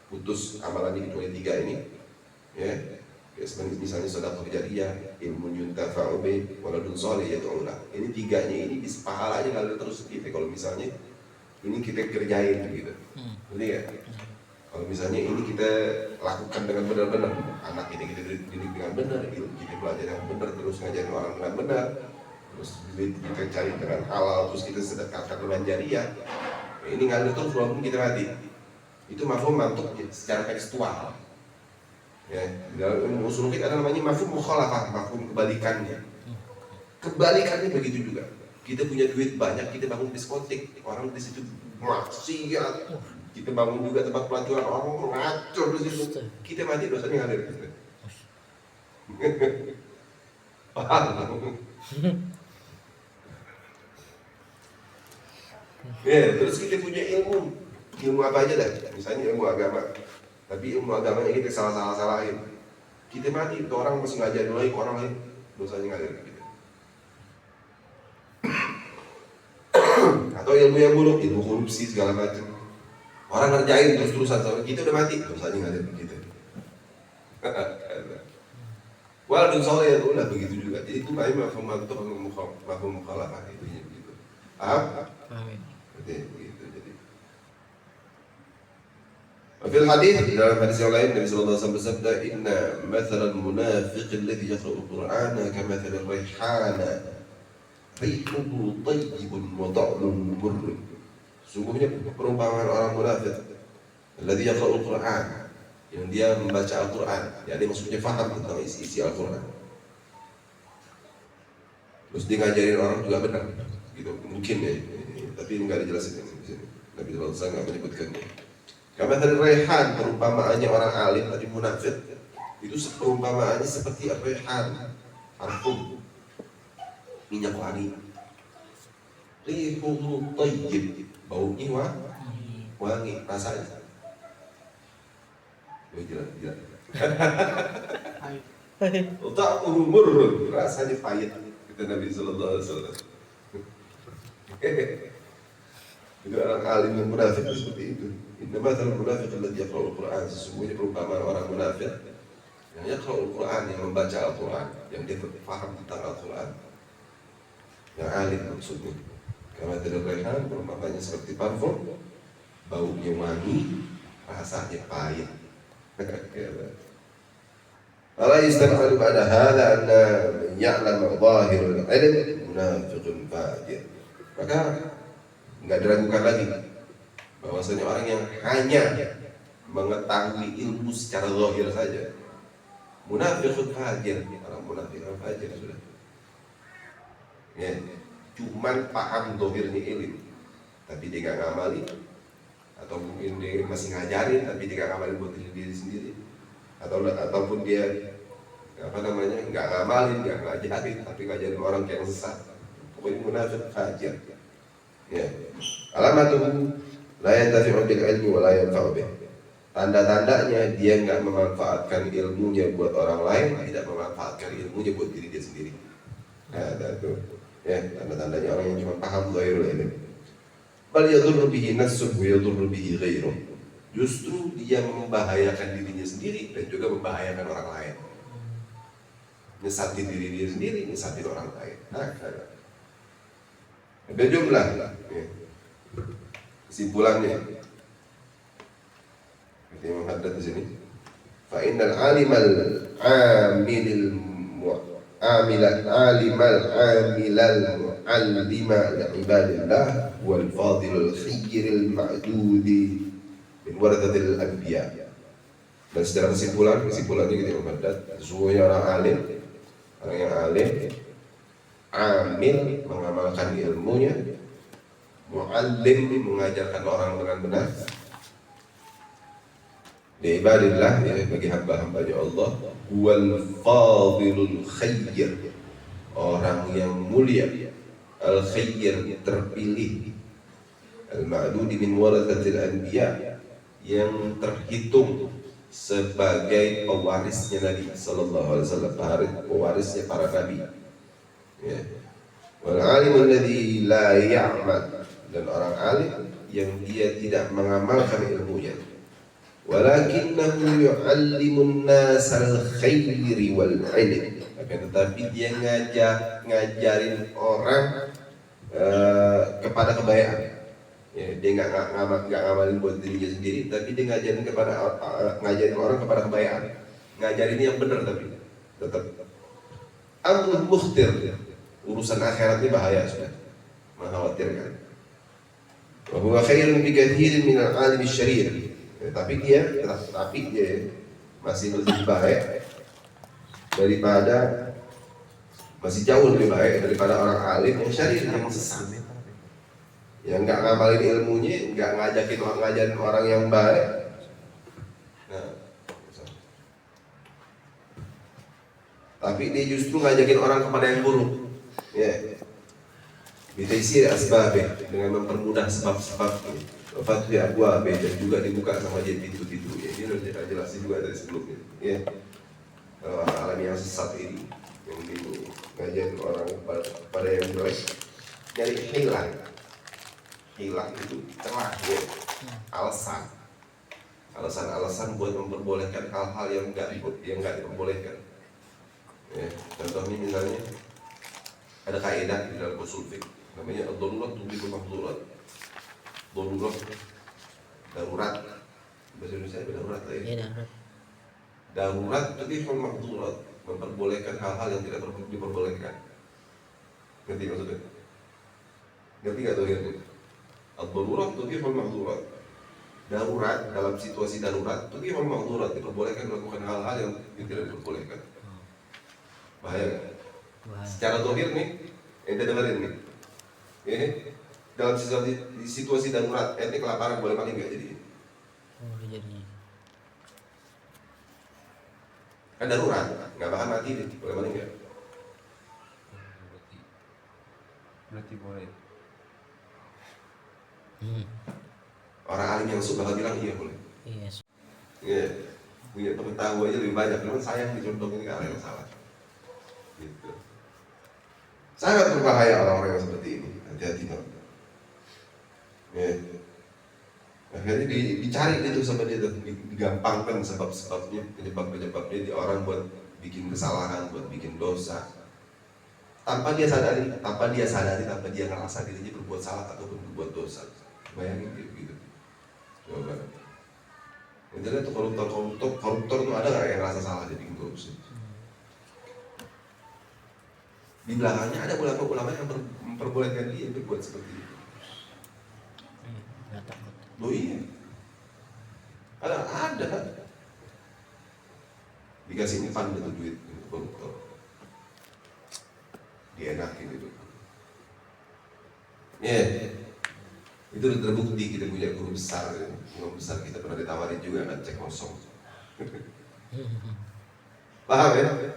putus amalan kecuali 3 ini, ya misalnya sedekah jariyah, ilmu yuntafa'u bih, waladun shalih yad'ulah. Ini 3-nya ini bisa pahalanya ngalir terus kita kalau misalnya ini kita kerjain gitu. Ngerti ya? Kalau misalnya ini kita lakukan dengan benar-benar, anak ini kita didik dengan benar, ilmu kita belajar dengan benar, terus ngajarin orang dengan benar, terus kita cari dengan halal, terus kita sedekahkan dengan jariyah, ini ngalir terus walaupun kita mati. Itu mafhum mantuq secara tekstual. Ya, dalam ilmu usul fiqh ada namanya mafhum mukhalafah, mafhum kebalikannya. Kebalikannya begitu juga. Kita punya duit banyak, kita bangun diskotik, orang di situ maksiat. Kita bangun juga tempat pelacuran, orang ngacur di situ. Kita mati dosanya ngalir gitu. Paham? Ya, terus kita punya ilmu apa aja dah, misalnya ilmu agama, tapi ilmu agamanya kita salah-salahin, kita mati, itu orang masih ngajarin lagi ke orang lain, dosanya ngalir gitu. Atau ilmu yang buruk, ilmu korupsi segala macam, orang ngerjain terus-terusan sampai kita udah mati, dosanya ngalir begitu. Waladun shalih yad'ulah begitu juga. Jadi itu namanya mafhum mantuq, mafhum mukhalafah itu begitu. Paham? Begitu jadi. Fil hadis, dalam hadis yang lain Nabi sallallahu alaihi wasallam bersabda, "Inna mathalan munafiq alladhi yaqra'u al-Qur'ana kamathali ar-rayhana, rihuhu tayyibun wa ta'muhu murr." Sungguhnya perumpamaan orang munafik alladhi yaqra'u al-Qur'an, yang dia membaca Al-Quran, jadi maksudnya faham tentang isi Al-Quran, terus dia ngajarin orang juga benar, gitu mungkin ya, tapi nggak dijelasin di sini. Nabi sallallahu alaihi wasallam nggak menyebutkannya. Karena tadi rehan, perumpamaannya orang alim tadi munafik itu perumpamaannya seperti rehan, parfum, minyak wangi, rihuhu tayyib, baunya wangi, rasanya. Tidak. Ta'muhu murr, rasanya pahit, kata Nabi sallallahu alaihi wasallam. Itu orang alim yang munafik seperti itu. Inna mathalan munafiq alladhi yaqra'u al-Qur'an, sesungguhnya perumpamaan orang munafik yang yaqra'u al-Qur'an, yang membaca Al-Qur'an, yang dia paham tentang Al-Qur'an, yang alim maksudnya. Karena tidak rehan, perumpamaannya seperti parfum, baunya wangi, rasanya pahit. Ala yastam'alu ba'da hadha anna ya'lam zahirul ilm munafiqun fajir. Maka enggak diragukan lagi bahwasanya orang yang hanya mengetahui ilmu secara zahir saja munafiqun fajir, orang munafik fajir sudah. Ya, cuman paham zahirnya ilmu, tapi dia nggak ngamalin, atau mungkin dia masih ngajarin tapi dia nggak ngamalin buat diri sendiri, ataupun dia nggak ngamalin, nggak ngajarin tapi ngajarin orang yang sesat. Pokoknya munafik fajir. Ya. Alamatun la yantafi'u bil ilmi wa la yanfa'u bih. Tanda-tandanya dia nggak memanfaatkan ilmunya buat orang lain, tidak memanfaatkan ilmunya buat diri dia sendiri. Nah, itu ya tanda-tandanya orang yang cuma paham ghairul ilm. Bal yadurru bihi nafsuhu wa yadurru bihi ghairuh. Justru dia membahayakan dirinya sendiri dan juga membahayakan orang lain. Nyesatin diri dia sendiri, nyesatin orang lain. Nah, ada jumlah ya. Kesimpulannya kita menghadap di sini. Fa innal alimal amilil mu'allima li'ibadillah wal fadilul khayril ma'dudi min warathatil anbiya. Dan secara kesimpulannya kita menghadap sesungguhnya orang alim, orang yang alim, amil mengamalkan ilmunya, mu'allim mengajarkan orang dengan benar, li'ibadillah ya bagi hamba-hambanya Allah, wal fadilul khayr orang yang mulia, al khayr terpilih, al ma'dudi min warathatil anbiya yang terhitung sebagai pewarisnya Nabi sallallahu alaihi wasallam, pewarisnya para nabi. Ya. Wal alimul ladzi la ya'mal, dan orang alim yang dia tidak mengamalkan ilmunya, walakinnahu yu'allimun nasal khairi wal ilm, akan tetapi dia ngajarin orang kepada kebaikan. Ya, dia nggak ngamalin buat dirinya sendiri, tapi dia ngajarin orang kepada kebaikan. Ngajarin yang benar tapi tetap amrun mukhtir, urusan akhirat ini bahaya sudah, mengkhawatirkan. Wa huwa khairun bi katsirin min al-alim asy-syar'i. Tapi dia masih lebih baik daripada, masih jauh lebih baik daripada orang alim yang syar'i yang sesat, yang nggak ngamalin ilmunya, nggak ngajarin orang yang baik. Nah, tapi dia justru ngajakin orang kepada yang buruk. Ya, bitaisir asbabih, dengan mempermudah sebab-sebabnya. Fatih abwab, dan juga dibuka sama dia pintu-pintu. Ya, ini sudah jelasin juga dari sebelumnya. Ya, alam yang sesat ini yang ngajarin orang kepada yang baik, jadi hilang itu celah ya, alasan buat memperbolehkan hal-hal yang nggak diperbolehkan. Ya, contohnya misalnya ada kaidah di dalam usul fiqh namanya ad-darurat tubihul mahdzurat. Darurat bahasa Indonesia darurat lah ya. Darurat tubihul mahdzurat, memperbolehkan hal-hal yang tidak diperbolehkan. Ngerti maksudnya? Ngerti nggak tuh ini? Ad-darurat tubihul mahdzurat. Darurat, dalam situasi darurat tubihul mahdzurat, diperbolehkan melakukan hal-hal yang tidak diperbolehkan. Bahaya kan? Secara zahir nih, ente dengerin nih. Ya, dalam situasi darurat, ente kelaparan boleh makan nggak jadi? Oh, jadi. Kan darurat, nggak makan mati deh, boleh makan nggak? Berarti boleh. Orang alim yang suka bakal bilang iya boleh. Yes. Iya, punya pengetahuan aja lebih banyak. Memang sayang dicontohin ke arah yang salah. Gitu. Sangat berbahaya orang-orang yang seperti ini. Hati-hati dong. Ya. Akhirnya dicari itu sama dia, digampangkan sebab-sebabnya, penyebab-penyebabnya di orang buat bikin kesalahan, buat bikin dosa. Tanpa dia sadari, tanpa dia ngerasa dirinya berbuat salah ataupun berbuat dosa. Bayangin gitu. Coba. Intinya tuh koruptor tuh ada nggak yang ngerasa salah jadi bikin korupsi? Di belakangnya ada ulama-ulama yang memperbolehkan dia berbuat seperti itu. Nggak takut. Oh iya, ada. Dikasih infan itu duit koruptor, dienakin itu. Ya, Itu udah terbukti kita punya guru besar kita pernah ditawarin juga kan cek kosong. Paham ya?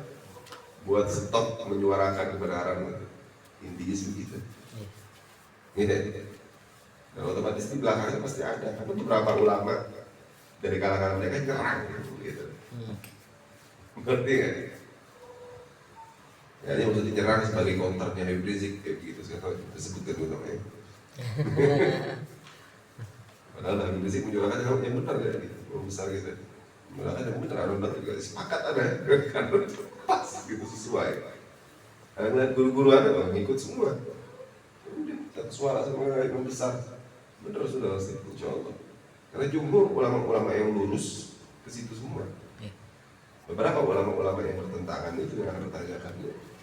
Buat stop menyuarakan kebenaran gitu. Intinya segitu. Gitu. Dan otomatis di belakangnya pasti ada. Karena beberapa ulama dari kalangan mereka nyerang gitu. Ngerti nggak? Ya, ini maksudnya nyerang sebagai counternya Habib Rizik kayak gitu. Sekarang disebutkan gitu namanya. Padahal Habib Rizik menyuarakan yang benar ya gitu. Besar gitu. Menyuarakan yang benar. Ada juga sepakat ada. Kan pas gitu sesuai. Karena guru-guru ada bang ikut semua. Kemudian suara sama yang besar. Benar sudah pasti, insya Allah. Karena jumhur ulama-ulama yang lurus ke situ semua. Beberapa ulama-ulama yang bertentangan itu yang akan bertanyakan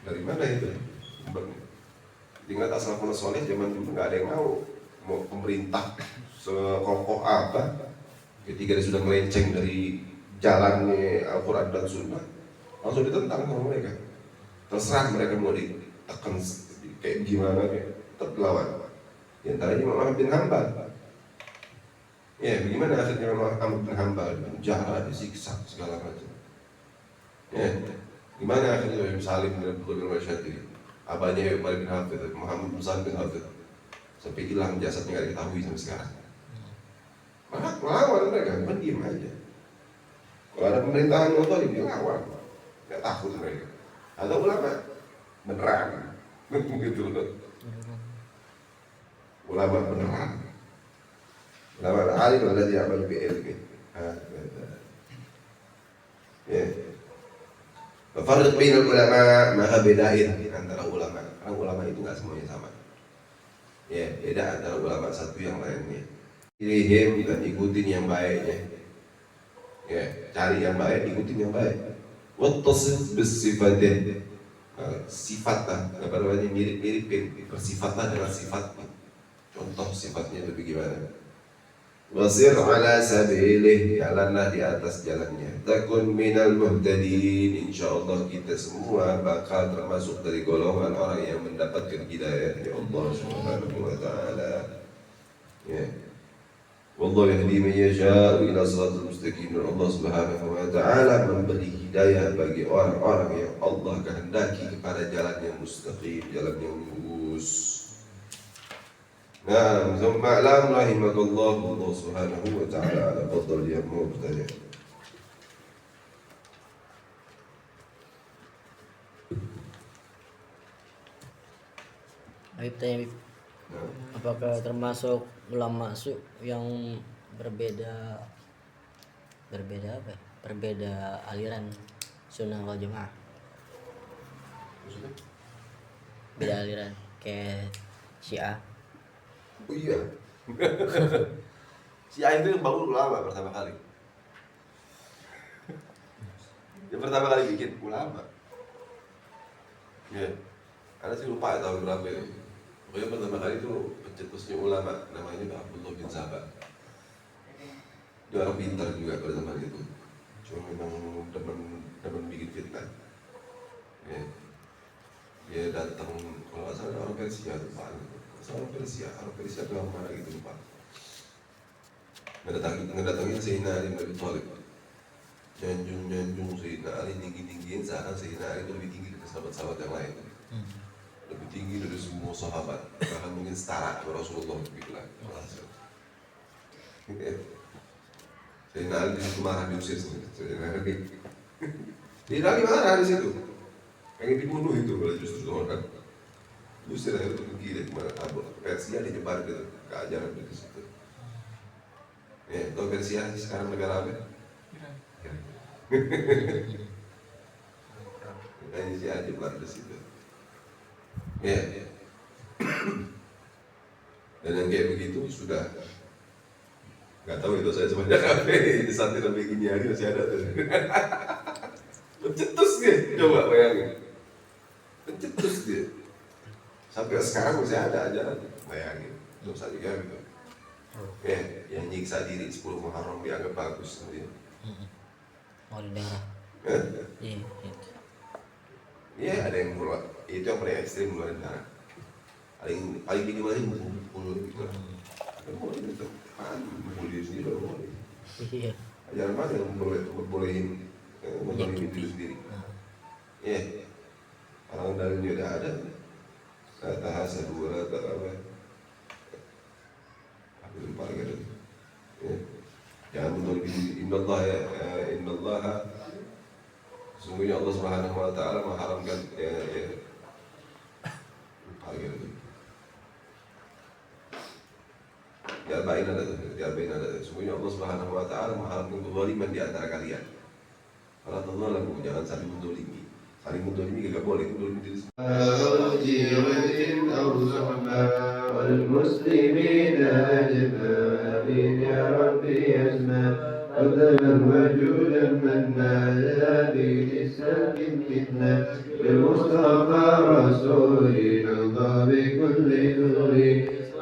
dari mana itu sumbernya. Tinggal as-salafun saleh zaman dulu nggak ada yang mau pemerintah sekokoh apa. Ketika dia sudah melenceng dari jalannya Al-Quran dan Sunnah, langsung ditentang sama mereka. Terserah mereka mau ditekan kayak gimana, kayak tetap lawan. Di antaranya Imam Ahmad bin Hanbal. Ya, bagaimana akhirnya Imam Ahmad bin Hanbal penjara, disiksa segala macam. Ya, gimana akhirnya Imam Salim dan Abdul bin Syadili, abahnya Imam bin Hafidh, Muhammad bin Salim bin Hafidh, sampai hilang jasadnya nggak diketahui sampai sekarang. Malah melawan mereka, bukan diem aja. Kalau ada pemerintahan yang zalim, dia lawan, nggak takut mereka. Ada ulama beneran, begitu loh. Ulama beneran, ulama alim alladzi ya'malu bi ilmi. Ya. Farq bainal ulama, maka bedain antara ulama. Karena ulama itu nggak semuanya sama. Ya, beda antara ulama satu yang lainnya. Pilih dan ikutin yang baiknya. Ya, cari yang baik, ikutin yang baik. Wattasif bisifatin, sifatlah, apa namanya, mirip-miripin, bersifatlah dengan sifatnya. Contoh sifatnya itu bagaimana? Wasir ala sabilih, jalanlah di atas jalannya. Takun minal muhtadin, insyaallah kita semua bakal termasuk dari golongan orang yang mendapatkan hidayah dari Allah Subhanahu wa taala. Ya. Wallahu yahdi man yasha'u ila shiratal mustaqim. Allah Subhanahu wa taala memberi hidayah bagi orang-orang yang Allah kehendaki kepada jalan yang mustaqim, jalan yang lurus. Nah, thumma a'lam rahimakallah, Allah Subhanahu wa taala ala fadl yang mau bertanya. Habib tanya, apakah termasuk ulama yang berbeda apa ya? Berbeda aliran sunnah wal jamaah? Beda aliran kayak Syiah. Oh iya. Syiah itu yang bangun ulama pertama kali. Yang pertama kali bikin ulama. Ya. Karena saya lupa tahun berapa ini. Pokoknya pertama kali itu pencetusnya ulama, namanya Pak Abdullah bin Sabah. Dia orang pintar juga pada zaman itu. Cuma memang demen bikin fitnah. Ya. Dia datang, kalau nggak salah orang Persia itu Pak. Orang Persia itu orang mana gitu lupa. Ngedatangin Sayyidina Ali bin Abi Thalib. Nyanjung Sayyidina Ali, tinggiin seakan Sayyidina Ali itu lebih tinggi dari sahabat-sahabat yang lain. Lebih tinggi dari semua sahabat, bahkan mungkin setara dengan Rasulullah begitulah. Sayyidina Ali di situ marah, diusir Sayyidina Ali marah di situ. Pengen dibunuh itu kalau justru orang. Diusir akhirnya itu pergi dari kemana kabur. Persia dijebar gitu, ke ajaran di situ. Ya, tahu Persia sekarang negara apa? Ini si ajebar di situ. Ya. Dan yang kayak begitu sudah nggak tahu itu saya sebanyak apa di saat sampai gini hari masih ada tuh. Pencetus dia, coba bayangin. Pencetus dia. Sampai sekarang masih ada ajaran, bayangin. Dosa juga gitu. Ya, yang nyiksa diri 10 Muharram dianggap bagus dia. Mau di daerah. Iya. Iya, ada yang keluar. Itu yang paling ekstrim keluarin darah. Paling minimalnya mukul gitu. Iya. Ajaran mana yang bolehin menzalimi diri sendiri? Iya. Orang dalil juga ada. Kata hasad dua kata apa? Aku lupa lagi ada. Ya. Jangan menzalimi. Innallaha sesungguhnya Allah Subhanahu wa taala mengharamkan lupa lagi ada. Diarbain ada. Sesungguhnya Allah Subhanahu wa taala mengharamkan kezaliman di antara kalian. Kalau tadzalamu, jangan saling menzalimi. Saling menzalimi enggak boleh, itu menzalimi diri sendiri. والمسلمين أجمعين يا ربي أجمع قدما وجودا منا يا بلسان منا بالمصطفى رسولي نرضى بكل ذري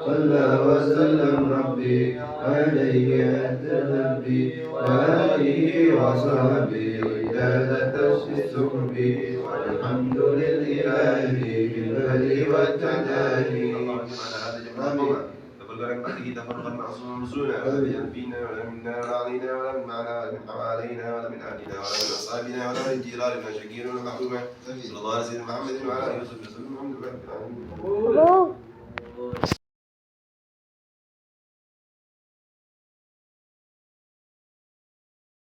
صلى وسلم ربي عليه أنت ذنبي وآله وصحبه عبادة السكب والحمد لله بالبدء والتداني تبارك kita فرقا معصوم رسولنا ولا تجعل فينا ولا منا ولا علينا ولا من معنا ولا من حوالينا ولا من اهلنا ولا من اصحابنا ولا من جيراننا شقينا ولا محروما صلى الله على سيدنا محمد وعلى اله وصحبه وسلم الحمد لله رب العالمين